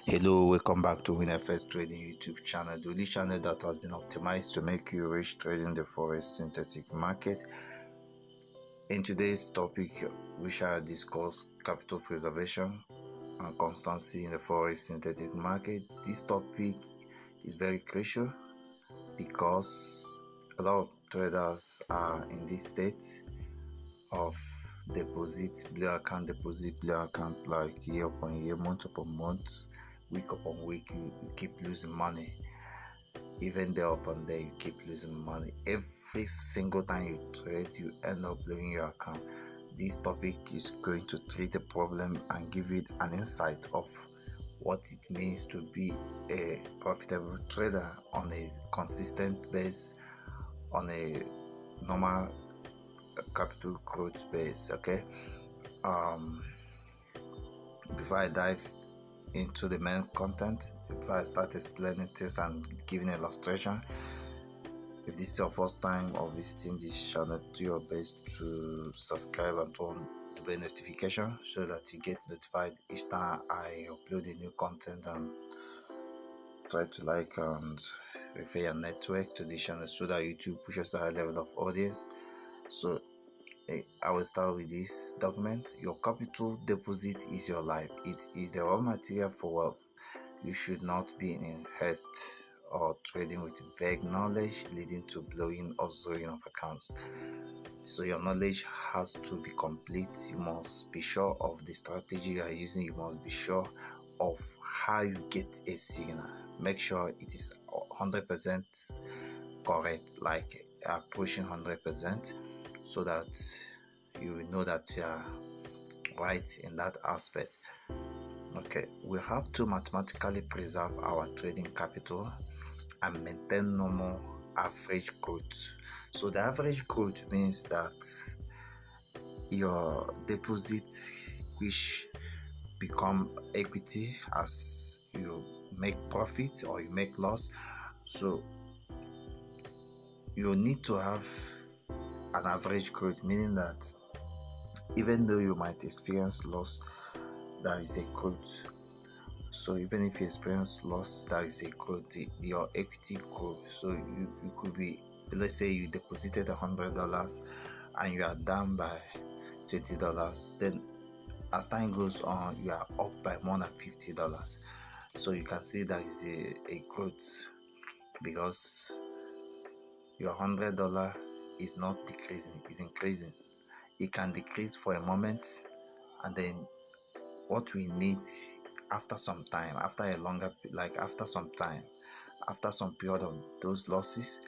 Hello, welcome back to WinFS Trading YouTube channel, the only channel that has been optimized to make you rich trading the Forex synthetic market. In today's topic, we shall discuss capital preservation and constancy in the Forex synthetic market. This topic is very crucial because a lot of traders are in this state of blue account, like year upon year, month upon month, week upon week. You keep losing money. Even day upon day, you keep losing money. Every single time you trade, you end up blowing your account. This topic is going to treat the problem and give you an insight of what it means to be a profitable trader on a consistent base, on a normal capital growth base. Okay, before I dive into the main content, before I start explaining things and giving an illustration, if this is your first time of visiting this channel, do your best to subscribe and turn the bell notification so that you get notified each time I upload a new content, and try to like and refer your network to this channel so that YouTube pushes a high level of audience. So I will start with this document. Your capital deposit is your life. It is the raw material for wealth. You should not be in haste or trading with vague knowledge leading to blowing or zeroing of accounts. So your knowledge has to be complete. You must be sure of the strategy you are using. You must be sure of how you get a signal. Make sure it is 100% correct, like approaching 100%, so that you will know that you are right in that aspect. Okay, we have to mathematically preserve our trading capital and maintain normal average growth. So the average growth means that your deposit, which become equity as you make profit or you make loss, so you need to have an average growth, meaning that even though you might experience loss, there is a growth. So even if you experience loss, there is a growth. Your equity grows. So you could be, let's say you deposited $100 and you are down by $20. Then as time goes on, you are up by more than $50. So you can see that is a growth, because your $100 is not decreasing, it's increasing. It can decrease for a moment, and then what we need after some time, after some period of those losses,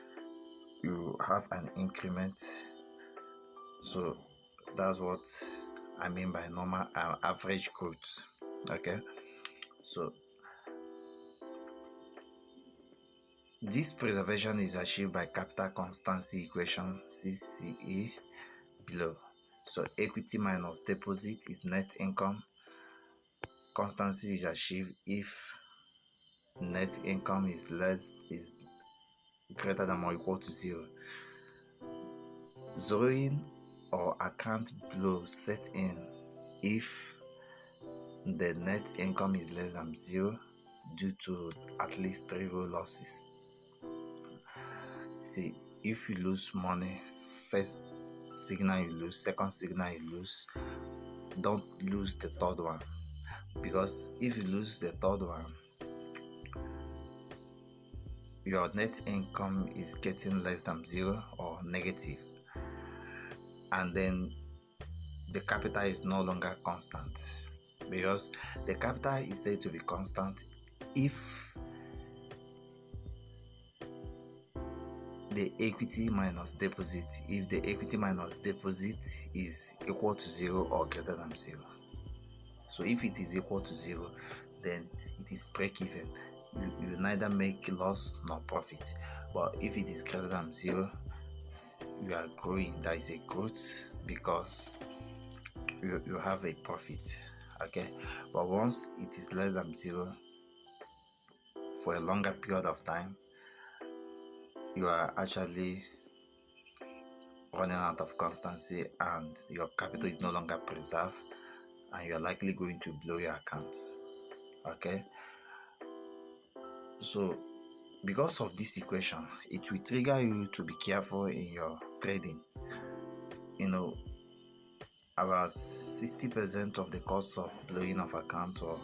you have an increment. So that's what I mean by normal average growth. Okay, so this preservation is achieved by capital constancy equation, CCE, below. So equity minus deposit is net income. Constancy is achieved if net income is greater than or equal to 0. Zeroing or account blow set in if the net income is less than 0 due to at least 3 row losses. See, if you lose money, first signal you lose, second signal you lose, don't lose the third one, because if you lose the third one, your net income is getting less than 0 or negative, and then the capital is no longer constant, because the capital is said to be constant if the equity minus deposit is equal to 0 or greater than 0. So if it is equal to 0, then it is break even. You neither make loss nor profit. But if it is greater than 0, you are growing. There is a growth because you have a profit. Okay, but once it is less than 0 for a longer period of time, you are actually running out of constancy and your capital is no longer preserved, and you are likely going to blow your account. Okay, So because of this equation, it will trigger you to be careful in your trading. About 60% of the cost of blowing off account or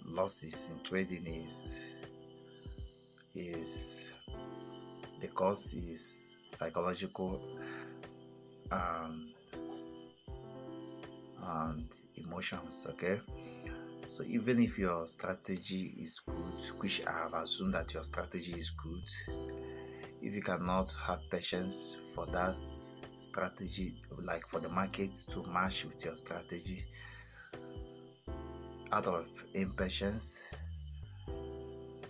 losses in trading is the cost is psychological and emotions. Okay, so even if your strategy is good, which I have assumed that your strategy is good, if you cannot have patience for that strategy, like for the market to match with your strategy, out of impatience,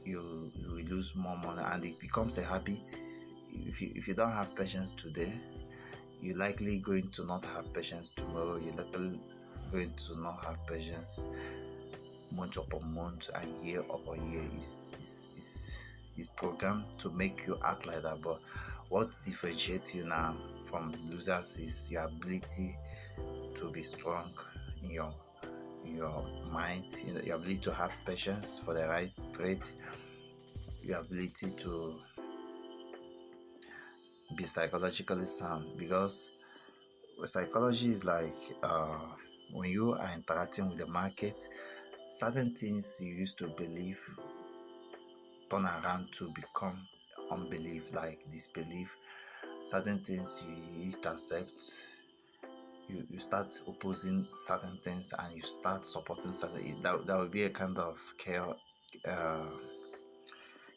you will lose more money and it becomes a habit. If you don't have patience today, you're likely going to not have patience tomorrow. You're likely going to not have patience month upon month and year upon year. Is programmed to make you act like that. But what differentiates you now from losers is your ability to be strong in your mind, your ability to have patience for the right trade, your ability to be psychologically sound. Because psychology is like when you are interacting with the market, certain things you used to believe turn around to become unbelief, like disbelief. Certain things you used to accept, you start opposing certain things and you start supporting certain. That will be a kind of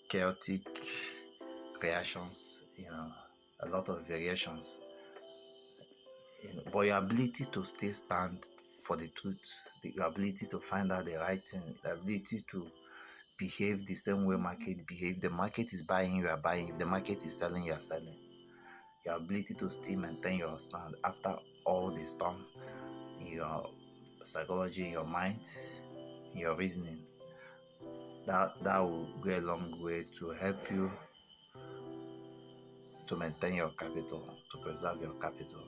chaotic reactions, a lot of variations. But your ability to still stand for the truth, your ability to find out the right thing, the ability to behave the same way market behave. The market is buying, you are buying. If the market is selling, you are selling. Your ability to still maintain your stand after all the storm in your psychology, in your mind, in your reasoning, that will go a long way to help you to maintain your capital, to preserve your capital.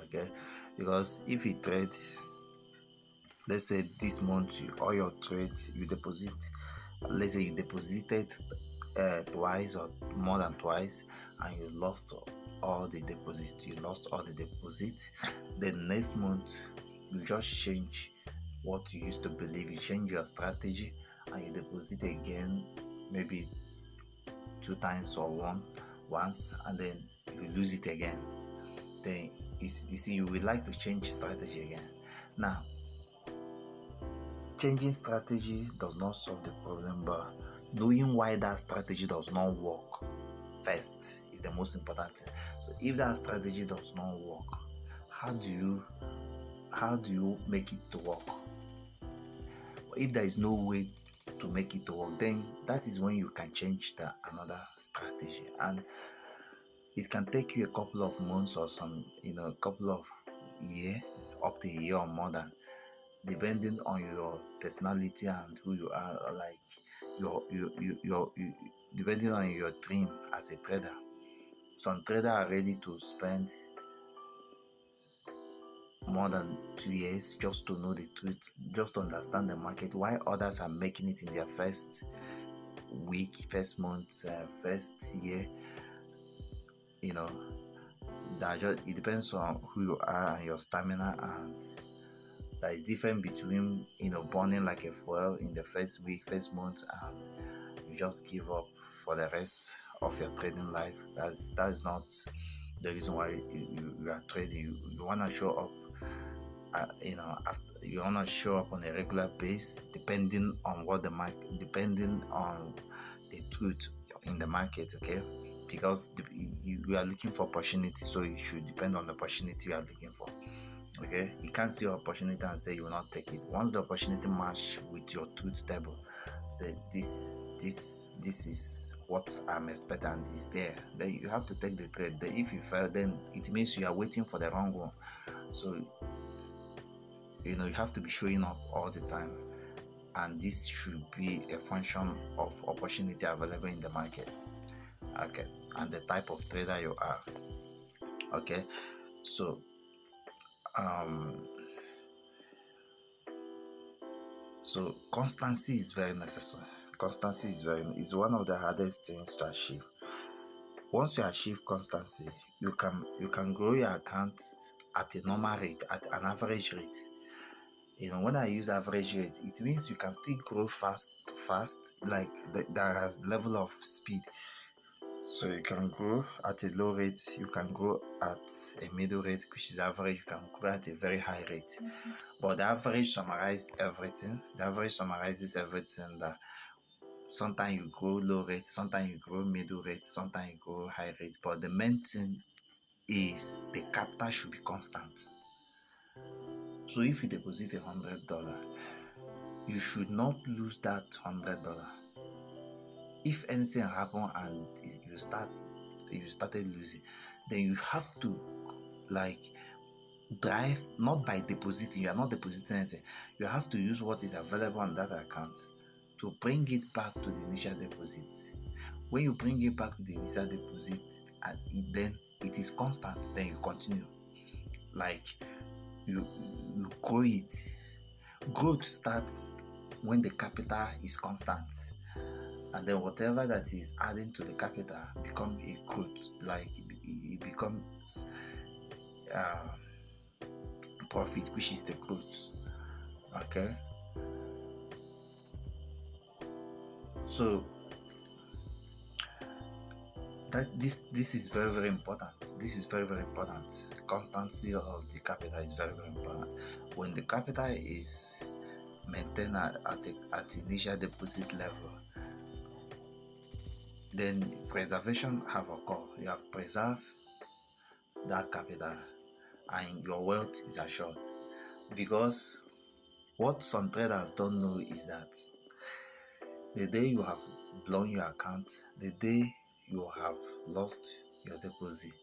Okay, because if you trade, let's say this month, all your trades you deposit, let's say you deposited twice or more than twice, and you lost all the deposit. Then next month you just change what you used to believe. You change your strategy and you deposit again, maybe 2 times or once, and then you lose it again. Then you see, you would like to change strategy again. Now, changing strategy does not solve the problem, but knowing why that strategy does not work first is the most important thing. So if that strategy does not work, how do you make it to work? If there is no way to make it to work, then that is when you can change another strategy, and it can take you a couple of months or a couple of years, up to a year or more than, depending on your personality and who you are, like your depending on your dream as a trader. Some traders are ready to spend more than 2 years just to know the truth, just to understand the market, while others are making it in their first week, first month, first year. It depends on who you are and your stamina, and there is difference between burning like a fuel in the first week, first month, and you just give up for the rest of your trading life. That is not the reason why you are trading. You want to show up, you want to show up on a regular basis, depending on the truth in the market. Okay, because you are looking for opportunity, so you should depend on the opportunity you are looking for. Okay, you can't see opportunity and say you will not take it. Once the opportunity match with your truth table, say this is what I'm expecting and is there, then you have to take the trade. Then if you fail, then it means you are waiting for the wrong one. So you have to be showing up all the time, and this should be a function of opportunity available in the market. Okay, and the type of trader you are. Okay, so constancy is very necessary. constancy is one of the hardest things to achieve. Once you achieve constancy, you can grow your account at a normal rate, at an average rate. When I use average rate, it means you can still grow fast, like there is level of speed. So you can grow at a low rate, you can grow at a middle rate, which is average, you can grow at a very high rate. But the average summarizes everything. The average summarizes everything, that sometimes you grow low rate, sometimes you grow middle rate, sometimes you grow high rate. But the main thing is the capital should be constant. So if you deposit $100, you should not lose that $100. If anything happen and you started losing, then you have to drive, not by depositing. You are not depositing anything. You have to use what is available on that account to bring it back to the initial deposit. When you bring it back to the initial deposit, and then it is constant, then you continue. You grow it. Growth starts when the capital is constant, and then whatever that is adding to the capital become a growth. It becomes profit, which is the growth. Okay, so that this is very, very important. This is very, very important. Constancy of the capital is very, very important. When the capital is maintained at initial deposit level, then preservation have occurred. You have preserved that capital and your wealth is assured. Because what some traders don't know is that the day you have blown your account, the day you have lost your deposit,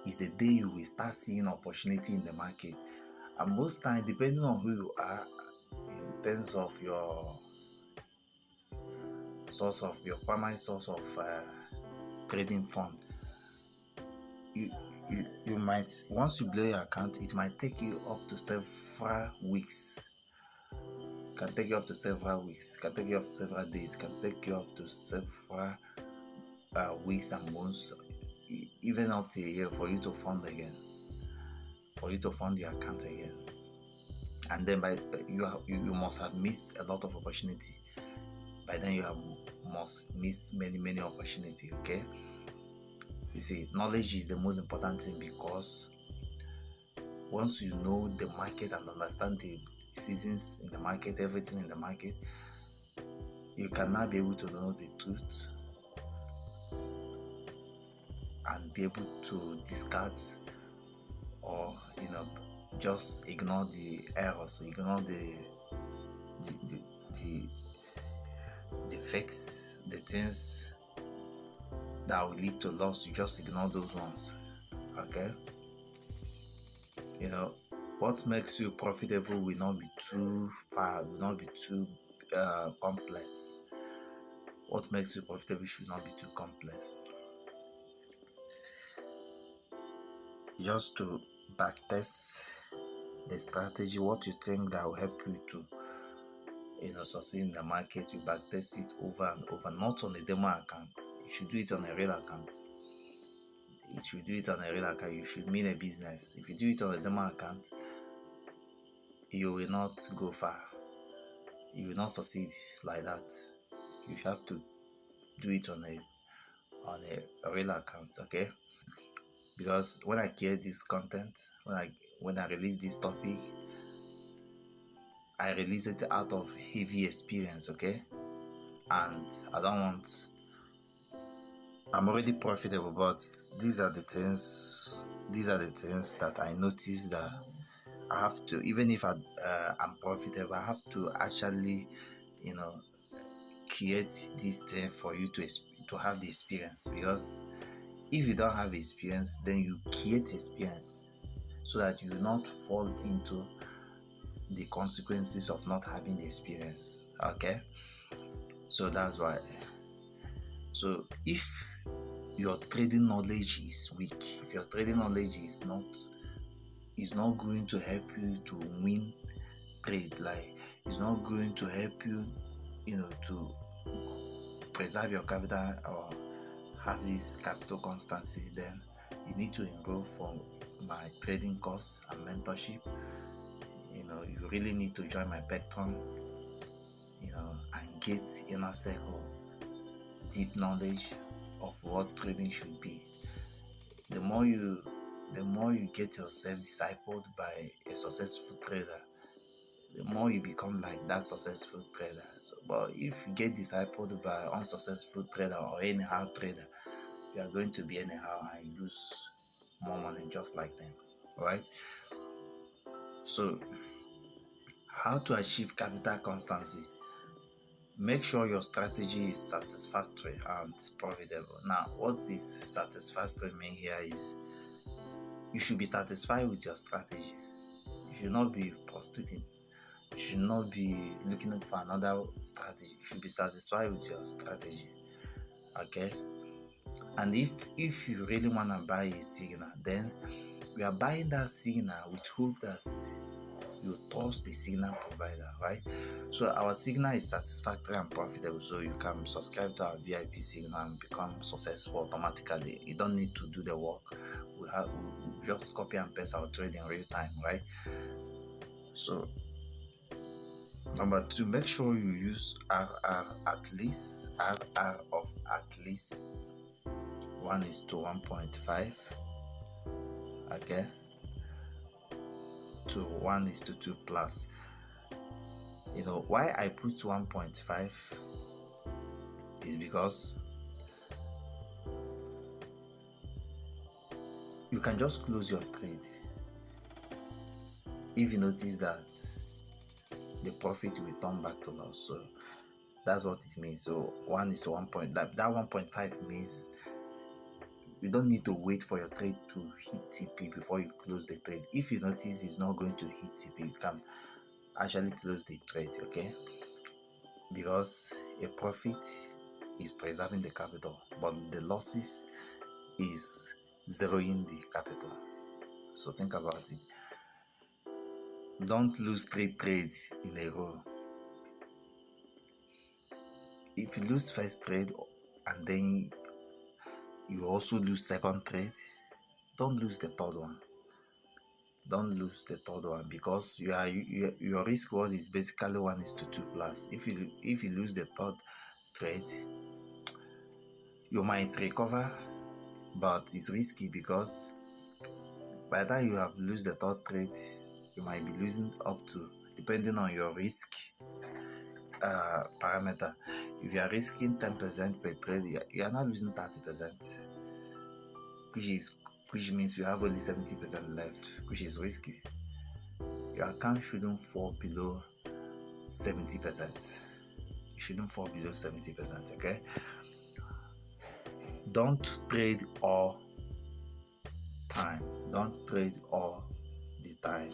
is the day you will start seeing opportunity in the market. And most times, depending on who you are, in terms of your primary source of trading fund, you might, once you blow your account, it might take you up to several weeks. Can take you up to several weeks, can take you up to several days, can take you up to several weeks and months, even up to a year for you to fund again, for you to fund your account again. And then you must have missed a lot of opportunity. By then you must miss many opportunity. Okay, you see, knowledge is the most important thing, because once you know the market and understand the seasons in the market, everything in the market, you can now be able to know the truth and be able to discard or just ignore the errors, ignore the fakes, the things that will lead to loss. You just ignore those ones. Okay, what makes you profitable will not be too far, will not be too complex. What makes you profitable should not be too complex. Just to backtest the strategy, what you think that will help you to succeed in the market, you backtest it over and over, not on a demo account. You should do it on a real account. You should mean a business. If you do it on a demo account, you will not go far. You will not succeed like that. You have to do it on a real account. Okay, because when I create this content, when I release this topic, I release it out of heavy experience. Okay, and I'm already profitable, but these are the things that I notice that I have to, even if I'm profitable, I have to actually create this thing for you to have the experience. Because if you don't have experience, then you create experience so that you will not fall into the consequences of not having the experience. Okay, so that's why. So if your trading knowledge is weak, if your trading knowledge is not going to help you to win trade, it's not going to help you to preserve your capital or have this capital constancy, then you need to enroll for my trading course and mentorship. You really need to join my Patreon, and get inner circle, deep knowledge of what trading should be. The more you get yourself discipled by a successful trader, the more you become like that successful trader. But if you get discipled by unsuccessful trader or anyhow trader, you are going to be anyhow and you lose more money just like them. Alright? So, how to achieve capital constancy? Make sure your strategy is satisfactory and profitable. Now, what is satisfactory mean here is you should be satisfied with your strategy. You should not be prostituting. You should not be looking for another strategy. You should be satisfied with your strategy. Okay? And if you really want to buy a signal, then we are buying that signal with hope that you trust the signal provider, right? So our signal is satisfactory and profitable, so you can subscribe to our VIP signal and become successful automatically. You don't need to do the work. We just copy and paste our trade in real time, right? So number 2, make sure you use RR at least. RR of at least 1:1.5. Okay, to 1:2 plus. Why I put 1.5 is because you can just close your trade if you notice that the profit will turn back to loss. So that's what it means. So 1:1. That 1.5 means you don't need to wait for your trade to hit TP before you close the trade. If you notice it's not going to hit TP, you can actually close the trade, okay? Because a profit is preserving the capital, but the losses is zeroing the capital. So think about it. Don't lose 3 trades in a row. If you lose first trade and then you also lose second trade, don't lose the third one. Don't lose the third one, because your risk reward is basically 1:2 plus. If you lose the third trade, you might recover, but it's risky, because by the time you have lose the third trade, you might be losing up to, depending on your risk parameter. If you are risking 10% per trade, you are not losing 30%, which means you have only 70% left, which is risky. Your account shouldn't fall below 70%. You shouldn't fall below 70%, okay? Don't trade all time. Don't trade all the time.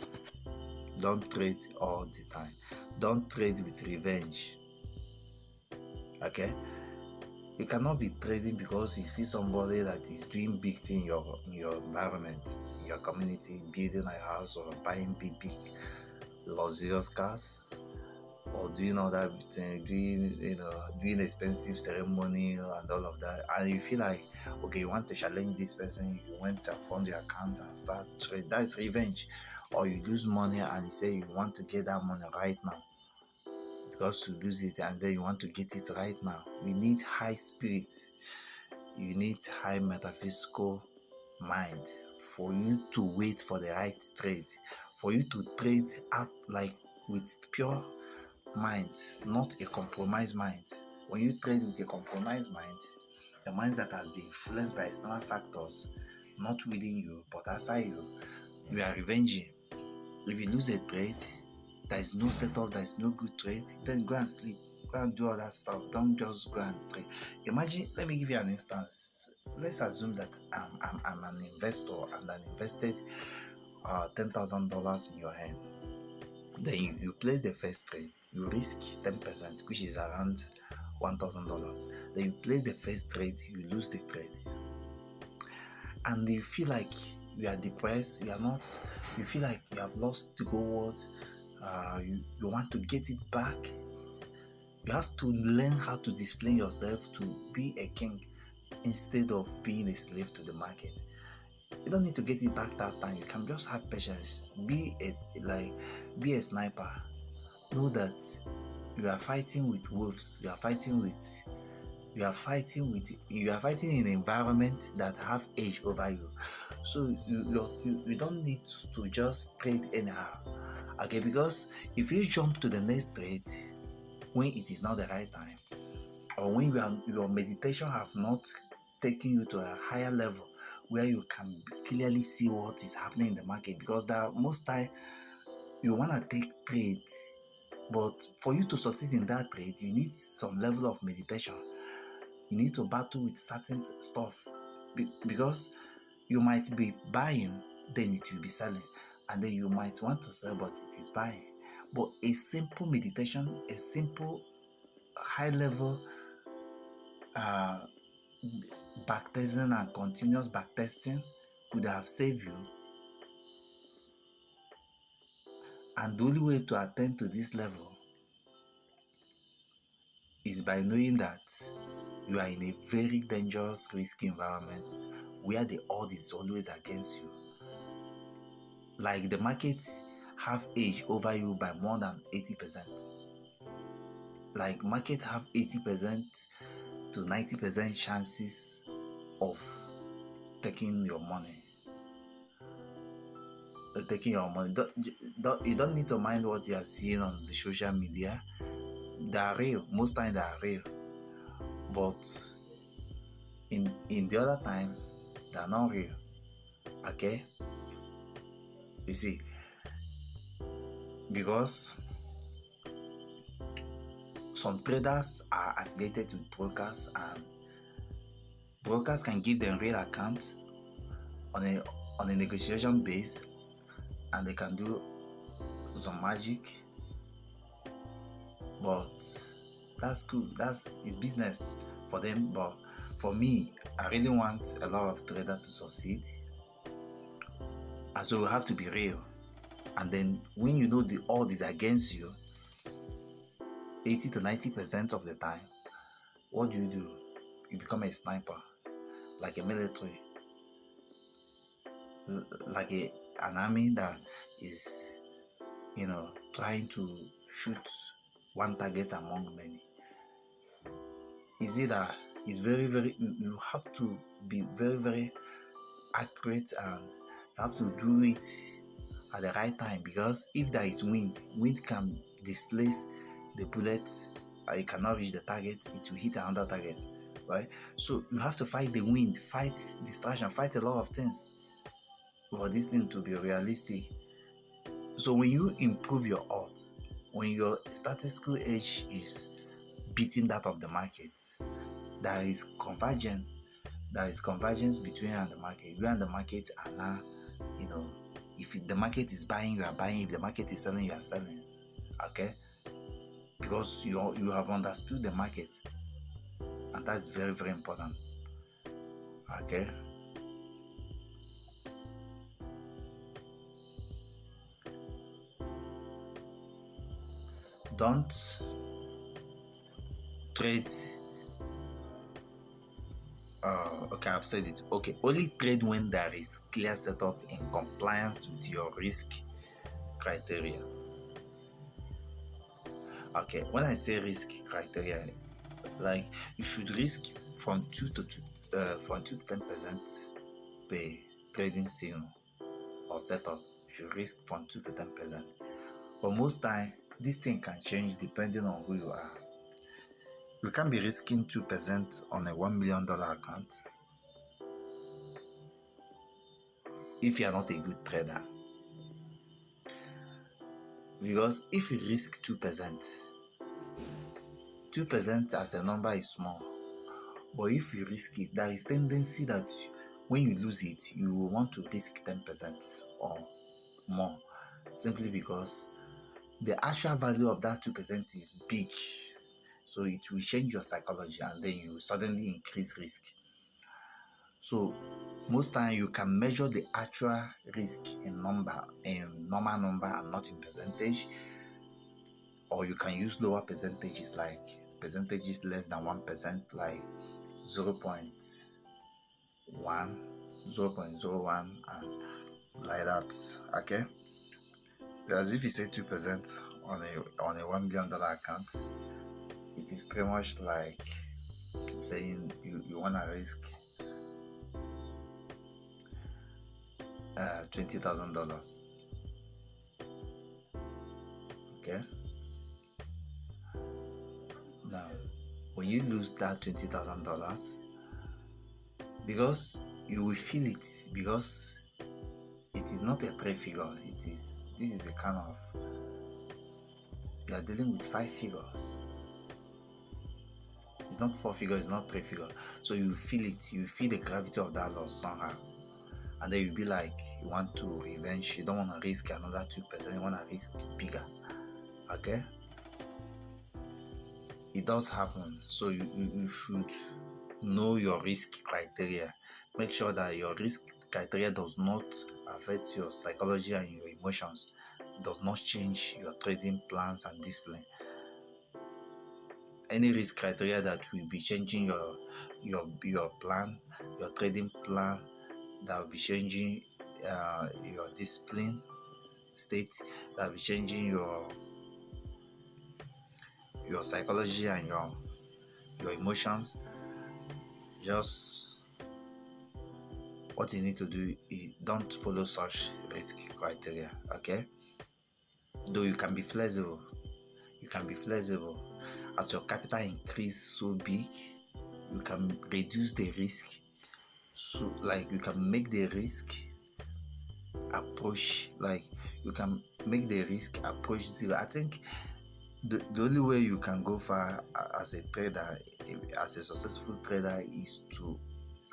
Don't trade all the time. Don't trade with revenge, okay? You cannot be trading because you see somebody that is doing big thing in your environment, in your community, building a house or buying big luxurious cars, or doing all that thing, doing expensive ceremony and all of that, and you feel like, okay, you want to challenge this person, you went and found your account and start trading. That's revenge. Or you lose money and you say you want to get that money right now, because you lose it and then you want to get it right now. You need high spirit. You need high metaphysical mind for you to wait for the right trade, for you to trade out like with pure mind, not a compromised mind. When you trade with a compromised mind, a mind that has been influenced by external factors, not within you but outside you, you are revenging. If you lose a trade, there is no setup, there is no good trade, then go and sleep, go and do all that stuff. Don't just go and trade. Imagine, let me give you an instance. Let's assume that I'm an investor and I invested $10,000 in your hand. Then you place the first trade, you risk 10%, which is around $1,000. Then you place the first trade, you lose the trade, and you feel like you are depressed. You feel like you have lost the whole world. You want to get it back. You have to learn how to display yourself to be a king instead of being a slave to the market. You don't need to get it back that time. You can just have patience. Be a sniper. Know that you are fighting with wolves. You are fighting in an environment that have age over you. So you don't need to just trade anyhow. Okay, because if you jump to the next trade when it is not the right time, or when your meditation have not taken you to a higher level where you can clearly see what is happening in the market, because most time you want to take trades, but for you to succeed in that trade, you need some level of meditation. You need to battle with certain stuff, because you might be buying, then it will be selling, and then you might want to sell, but it is buying. But a simple meditation, a simple high level backtesting and continuous backtesting could have saved you. And the only way to attain to this level is by knowing that you are in a very dangerous, risky environment where the odds is always against you. Like the market have age over you by more than 80%. Like market have 80% to 90% chances of taking your money. You don't need to mind what you are seeing on the social media. They are real. Most times they are real. But in the other time, they are not real. Okay? You see, because some traders are affiliated with brokers, and brokers can give them real accounts on a negotiation base, and they can do some magic. But that's cool. It's business for them. But for me, I really want a lot of traders to succeed, and so you have to be real. And then when you know the odds is against you 80 to 90% of the time, what do? You become a sniper, like a military, like an army that is, trying to shoot one target among many. Is it that it's very, very, you have to be very, very accurate, and you have to do it at the right time, because if there is wind can displace the bullet. It cannot reach the target, it will hit another target, right? So you have to fight the wind, fight distraction, fight a lot of things for this thing to be realistic. So when you improve your odds, when your statistical edge is beating that of the market, there is convergence between you and the market. You and the market are now, if the market is buying, you are buying. If the market is selling, you are selling. Okay? Because you have understood the market, and that's very, very important. Okay? Don't trade. Okay, I've said it. Okay, only trade when there is clear setup in compliance with your risk criteria. Okay, when I say risk criteria, like you should risk from 2 to 10% per trading signal or setup. You should risk from 2 to 10%. But most time, this thing can change depending on who you are. You can't be risking 2% on a $1 million account if you are not a good trader. Because if you risk 2%, 2% as a number is small. But if you risk it, there is tendency that when you lose it, you will want to risk 10% or more, simply because the actual value of that 2% is big. So it will change your psychology, and then you suddenly increase risk. So most time you can measure the actual risk in normal number, and not in percentage. or you can use lower percentages, like percentages less than 1%, like 0.1, 0.01, and like that. Okay, as if you say 2% on a $1 million account, it is pretty much like saying you want to risk $20,000. Okay, now when you lose that $20,000, because you will feel it, because it is not a 3 figure, this is a kind of, you are dealing with 5 figures. It's not 4 figures, it's not 3 figures. So you feel it, you feel the gravity of that loss somehow, and then you be like, you want to revenge, you don't want to risk another 2%, you want to risk bigger. Okay, it does happen. So you should know your risk criteria. Make sure that your risk criteria does not affect your psychology and your emotions, does not change your trading plans and discipline. Any risk criteria that will be changing your plan, your trading plan, that will be changing your discipline state, that will be changing your psychology and your emotions. Just what you need to do is don't follow such risk criteria. Okay, though you can be flexible, as your capital increase so big, you can reduce the risk. So like you can make the risk approach, like you can make the risk approach zero. I think the only way you can go far as a trader, as a successful trader, is to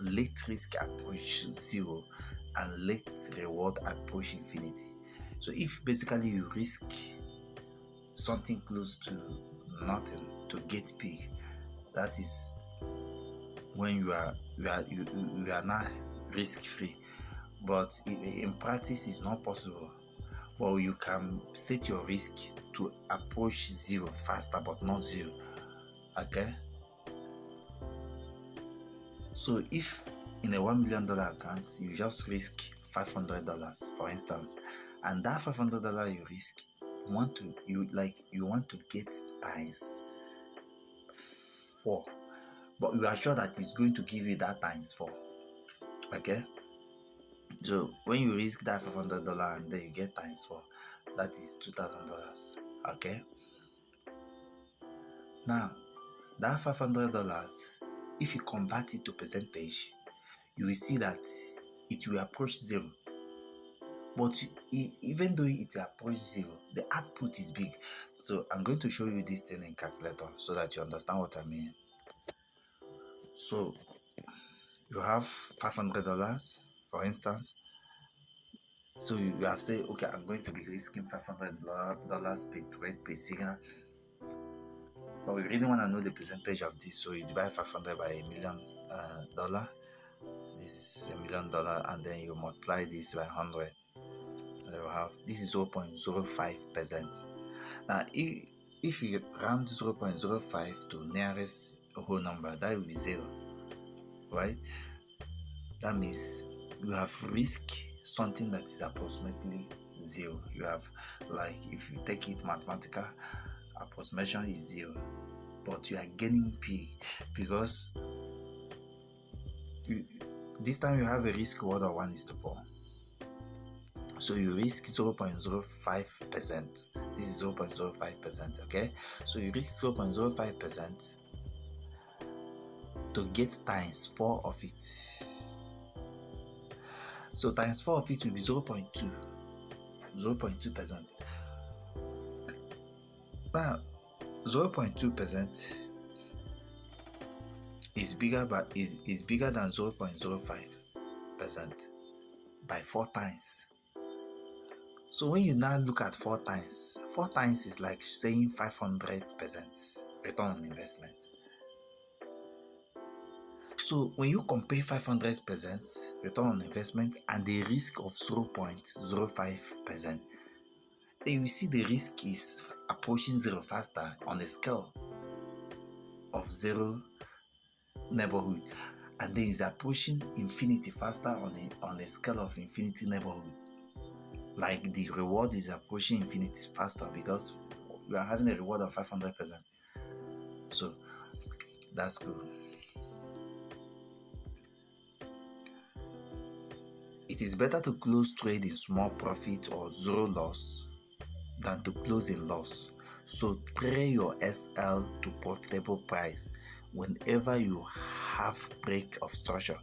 let risk approach zero and let reward approach infinity. So if basically you risk something close to nothing to get big, that is when you are not risk free. But in practice it's not possible. Well, you can set your risk to approach zero faster, but not zero. Okay, so if in a $1 million account you just risk $500, for instance, and that $500 you risk, you want to get times 4, but you are sure that it's going to give you that times 4. Okay, so when you risk that $500 and then you get times 4, that is $2,000. Okay, now that $500, if you convert it to percentage, you will see that it will approach zero. But even though it approach zero, the output is big. So I'm going to show you this thing in calculator so that you understand what I mean. So you have $500, for instance. So you have said, okay, I'm going to be risking $500 per trade per signal. But we really want to know the percentage of this. So you divide 500 by $1 million. This is $1 million, and then you multiply this by 100. And you have, this is 0.05%. Now, if you round 0.05 to nearest whole number, that will be 0, right? That means you have risked something that is approximately 0. You have, like, if you take it mathematical, approximation is 0, but you are gaining big because this time you have a risk reward of 1:4. So you risk 0.05%. This is 0.05%. Okay, so you risk 0.05% to get times 4 of it. So times 4 of it will be 0.2%. Now 0.2% is bigger, but is bigger than 0.05% by 4 times. So when you now look at 4 times is like saying 500% return on investment. So when you compare 500% return on investment and the risk of 0.05%, then you see the risk is approaching zero faster on a scale of zero neighborhood, and then it's approaching infinity faster on a scale of infinity neighborhood. Like the reward is approaching infinity faster because we are having a reward of 500%. So that's good. It is better to close trade in small profit or zero loss than to close in loss. So trade your SL to profitable price whenever you have break of structure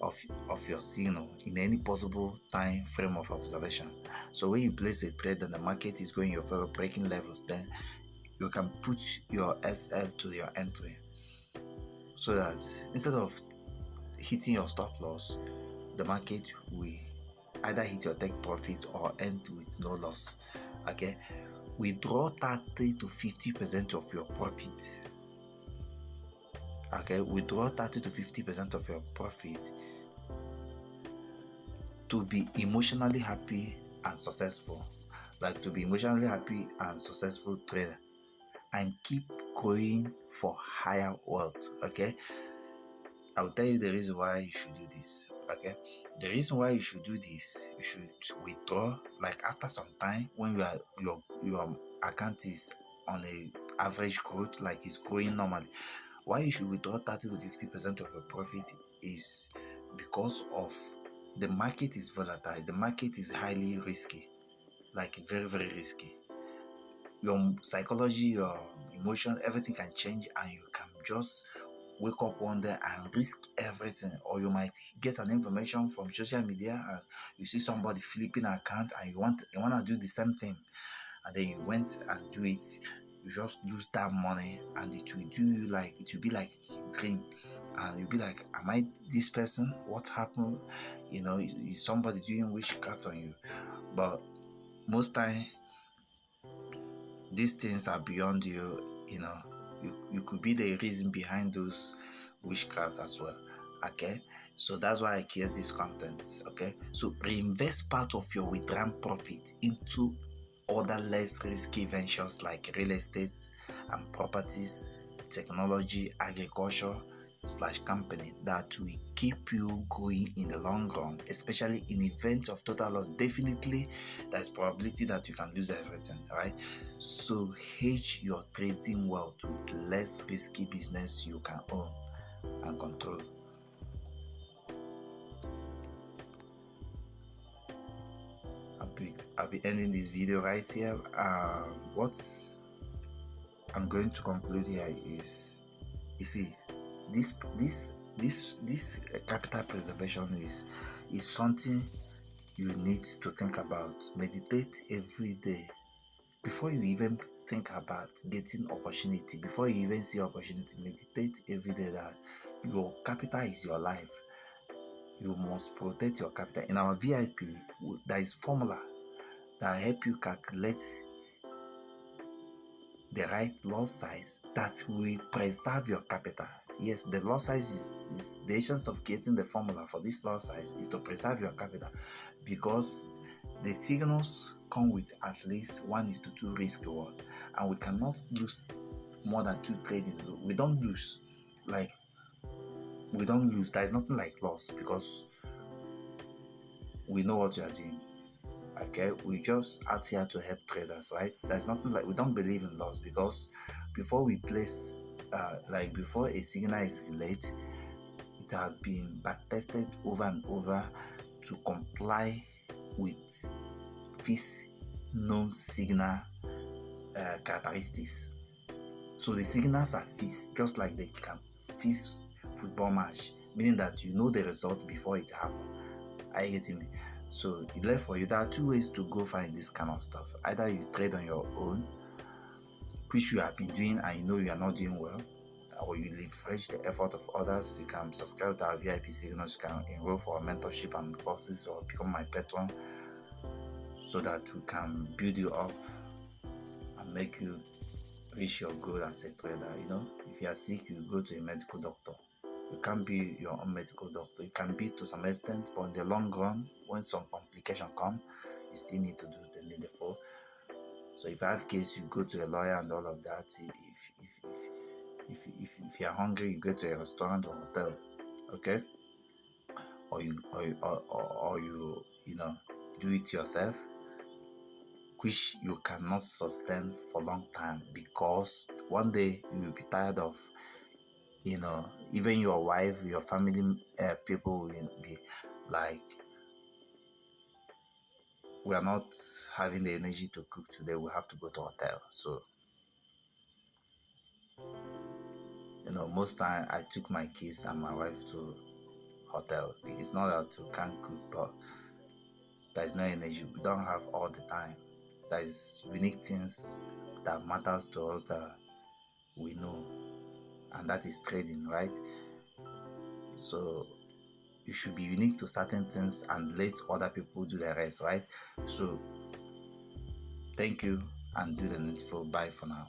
of your signal in any possible time frame of observation. So when you place a trade and the market is going your favor, breaking levels, then you can put your SL to your entry, so that instead of hitting your stop loss, the market will either hit your take profit or end with no loss. Okay, withdraw 30 to 50% of your profit. Okay, withdraw 30 to 50% of your profit to be emotionally happy and successful. Like to be emotionally happy and successful trader, and keep going for higher wealth. Okay, I will tell you the reason why you should do this. Okay, the reason why you should do this, you should withdraw like after some time when your account is on a average growth, like it's growing normally. Why you should withdraw 30 to 50% of your profit is because of the market is volatile. The market is highly risky, like very, very risky. Your psychology, your emotion, everything can change, and you can just wake up one day and risk everything. Or you might get an information from social media and you see somebody flipping an account and you want to do the same thing, and then you went and do it. You just lose that money, and it will be like a dream, and you'll be like, am I this person? What happened? Is somebody doing witchcraft on you? But most time these things are beyond you. You could be the reason behind those witchcraft as well. Okay, so that's why I create this content. Okay, so reinvest part of your withdrawn profit into other less risky ventures like real estate and properties, technology, agriculture / company that will keep you going in the long run, especially in event of total loss. Definitely there's probability that you can lose everything, right? So hedge your trading wealth with less risky business you can own and control. I'll be ending this video right here. What I'm going to conclude here is, you see, this capital preservation is something you need to think about. Meditate every day before you even think about getting opportunity. Before you even see opportunity, meditate every day that your capital is your life. You must protect your capital. In our VIP, there is formula that help you calculate the right loss size that will preserve your capital. Yes, the loss size is the essence of getting the formula for this loss size is to preserve your capital, because the signals come with at least 1:2 risk reward, and we cannot lose more than 2 trading. We don't lose. There is nothing like loss, because we know what we are doing. Okay, we just out here to help traders, right? There's nothing like, we don't believe in loss, because before we place before a signal is relayed, it has been backtested over and over to comply with this known signal characteristics. So the signals are fixed, just like they can fix football match, meaning that you know the result before it happens. Are you getting me? So it left for you. There are 2 ways to go find this kind of stuff. Either you trade on your own, which you have been doing and you know you are not doing well, or you leverage the effort of others. You can subscribe to our VIP signals, you can enroll for our mentorship and courses, or become my patron, so that we can build you up and make you reach your goal as a trader. If you are sick, you go to a medical doctor. You can't be your own medical doctor. You can be to some extent, but in the long run, when some complication come, you still need to do the needful. So if you have case, you go to a lawyer and all of that. If you're hungry, you go to a restaurant or hotel, okay, or you know, do it yourself, which you cannot sustain for long time, because one day you will be tired of, you know, even your wife, your family people will be like, we are not having the energy to cook today, we have to go to hotel. So, you know, most time I took my kids and my wife to hotel. It's not that we can't cook, but there's no energy, we don't have all the time. There's unique things that matters to us that we know, and that is trading, right? So you should be unique to certain things and let other people do the rest, right? So thank you, and do the needful. Bye for now.